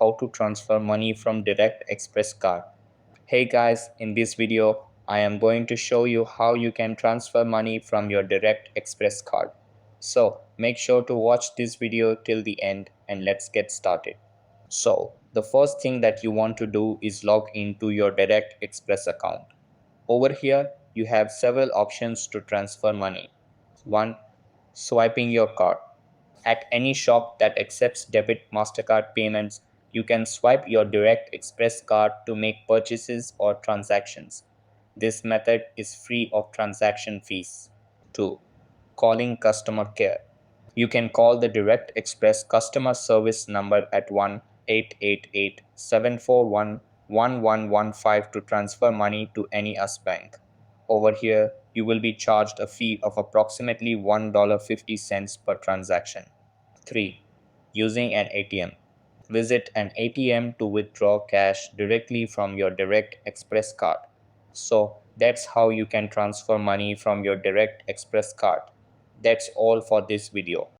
how to transfer money from Direct Express card. Hey guys, in this video, I am going to show you how you can transfer money from your Direct Express card. So make sure to watch this video till the end and let's get started. So the first thing that you want to do is log into your Direct Express account. Over here, you have several options to transfer money. 1. Swiping your card. At any shop that accepts debit MasterCard payments, you can swipe your Direct Express card to make purchases or transactions. This method is free of transaction fees. 2. Calling customer care. You can call the Direct Express customer service number at 1-888-741-1115 to transfer money to any US bank. Over here, you will be charged a fee of approximately $1.50 per transaction. 3. Using an ATM. Visit an ATM to withdraw cash directly from your Direct Express card. So that's how you can transfer money from your Direct Express card. That's all for this video.